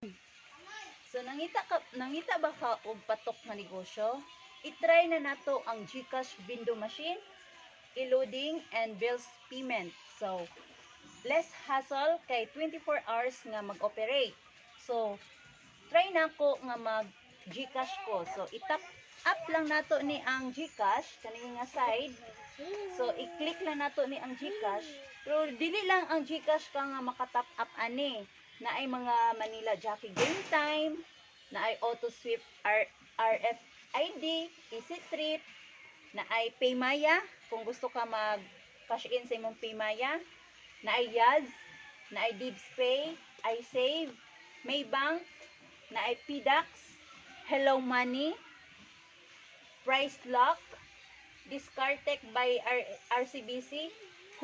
So nangita ba ka og patok nga negosyo? I-try na nato ang GCash window machine, e-loading and bills payment. So less hassle kay 24 hours nga mag-operate. So try na ko nga mag GCash ko. So i-tap up lang nato ni ang GCash kani nga side. So i-click lang nato ni ang GCash. Pero dili lang ang GCash ka nga makatap up ani. Na ay mga Manila Jockey Game Time, na ay Auto Sweep RFID, Easy Trip, na ay Paymaya, kung gusto ka mag cash in sa imong Paymaya, na ay Yaz, na ay Dibs Pay, iSave, Maybank, na ay PDAX, Hello Money, Price Lock, Discartec by RCBC,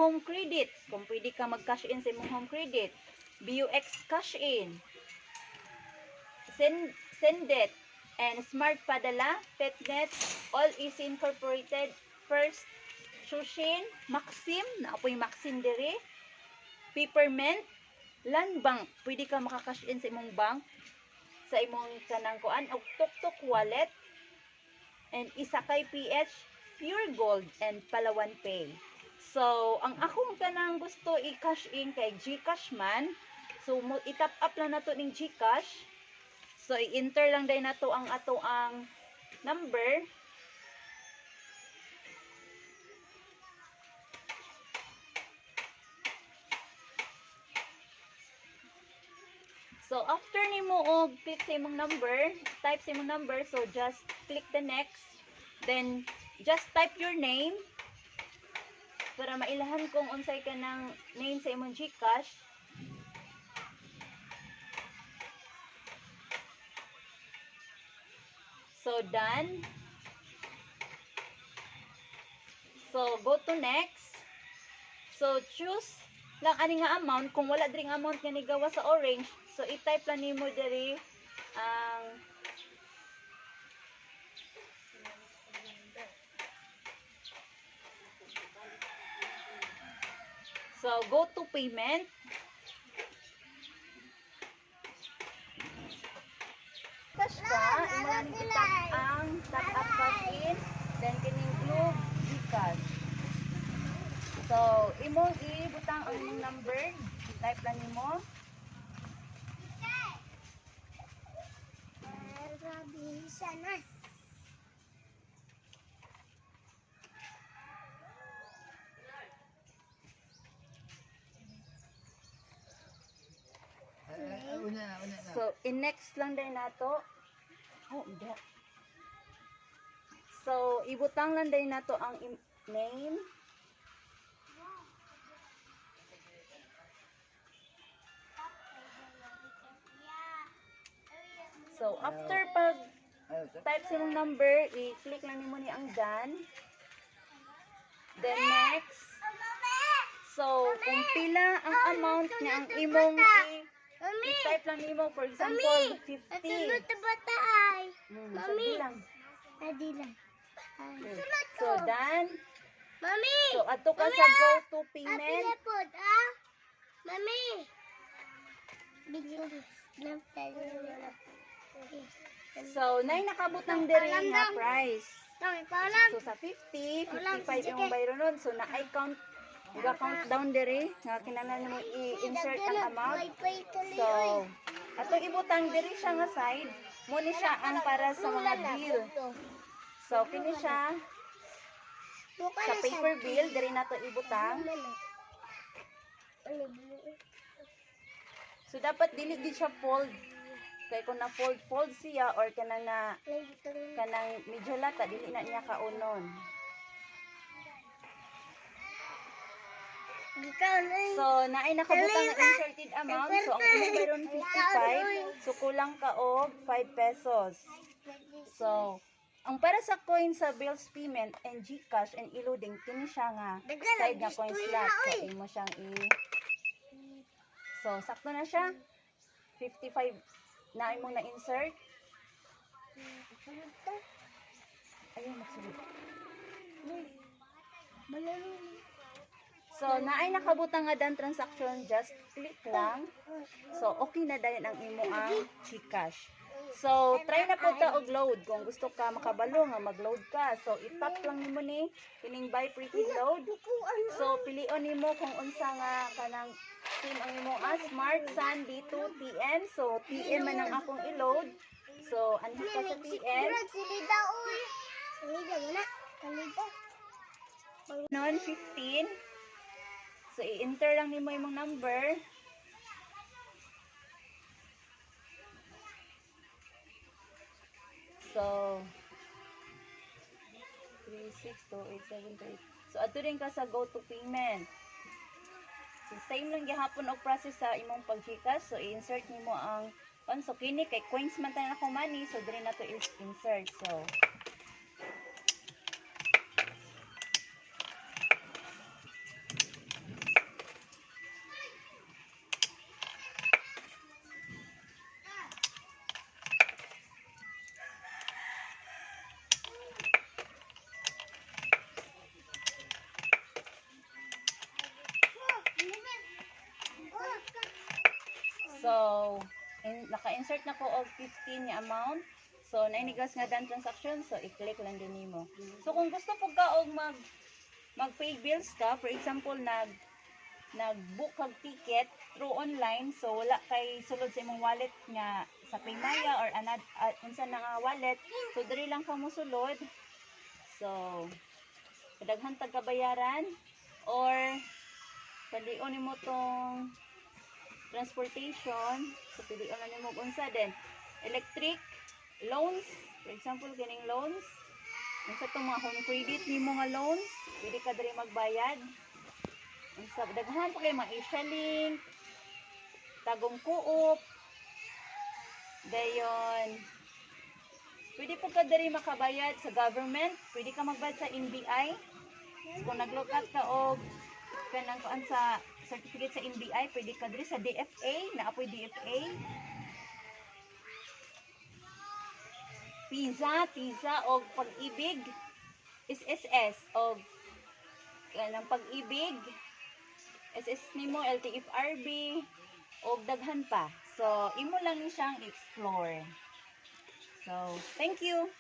Home Credit, kung pwede ka mag-cash in sa imong home credit, BUX Cash In, Sendet, and Smart Padala, Petnet, All Easy Incorporated, First, Shushin, Maxim, na apoy Maxim diri, Peppermint, Land Bank, pwede ka maka-cash in sa imong bank, sa imong kanang kuan, og Tuktok Wallet, and Isakay PH, Pure Gold, and Palawan Pay. So, ang akong kanang gusto i-cash in kay GCash man. So, itap up lang nato ning GCash. So, i-enter lang day nato ang ato ang number. So, after nimo og click sa imong number, type sa imong number, so just click the next. Then, just type your name para mailahan kung unsay ka ng name sa imong GCash. So, done. So, go to next. So, choose lang ani nga amount. Kung wala diri nga amount nga nigawa sa orange, so i-type lang nimo diri ang so, go to payment. Cash ka, ilang itap ang top up cash in, then kining Globe GCash. So, imong ibutang ang imong number, type lang nimo. So, in-next lang din nato. Oh, hindi. So, ibutang lang din nato ang name. So, after pag type sa imong number, i-click lang nimo ni ang done. Then next. So, kung pila ang amount na ang imong i-type lang nimo, for example, 50. Mami, lang. So, done. Mami! So, ato ka sa go to payment. Mami! So, nay nakabutang diri nga price. So, sa 50, 55 yung bayro nun. So, na-count, count down diri. Nga kinahanglan mo i-insert ang amount. So, ato ibutang diri siya nga side. Muna siya ang para sa mga bill. So, kini siya. Sa paper bill, diri nato ibutang. So, dapat dili di siya fold. Kaya kung na fold siya or kanang medyo lata, dili na niya kaunon. So, naay nakabutang nga inserted amount. So, ang una mayroon 55. So, kulang ka og 5 pesos. So, ang para sa coin sa bills payment and GCash and e-loading, kini siya nga side nga coin slot. So, imo siyang So, sakto na siya. 55 na imong na-insert. Ayun, magsulod. So, naay nakabutang nga dan transaction, just click lang. So, okay na dahil ang imo ang GCash. So, try na po ta og load. Kung gusto ka makabalo nga mag-load ka. So, itap lang nimo ni kining buy prepaid load. So, pilion nimo kung unsa nga kanang SIM ang imo Smart Sun D2 TN. So, TN man ang akong i-load. So, ano ka sa TN? Silida, uy. Silida mo na. Silida. Non 15. So, i-enter lang nimo imong number. So, 362878. So, ato rin ka sa go to payment. So, same lang gihapon og process sa imong pag-GCash. So, i-insert nimo ang so kini kay coins man tayo na ko money. So, dire na to is insert. So, So, naka-insert na ko og 15 nga amount. So, nainigas nga dan transaction. So, i-click lang din nimo. So, kung gusto po ka og mag-pay bills ka, for example, nag-book kag ticket through online, so wala kay sulod sa imong wallet nga sa Paymaya or unsa na nga wallet, so diri lang ka mo sulod. So, kadaghan tag kabayaran or palion nimo tong transportation, so pilion na nimo unsa din. Electric, loans, for example kining loans, unsa tong mga home credit nimo nga loans, pwede ka diri magbayad. Unsa daghan pa kay mga Asialink, Tagong Coop, dayon pwede po ka diri makabayad sa government, pwede ka magbayad sa NBI. So, kung naglokat ka og kanang kuan sa certificate sa NBI, pwede ka diri sa DFA, naapoy DFA. TIZA og Pag-ibig, SSS og kanang Pag-ibig, SS nimo LTFRB og daghan pa. So, imo lang ni siyang explore. So, thank you.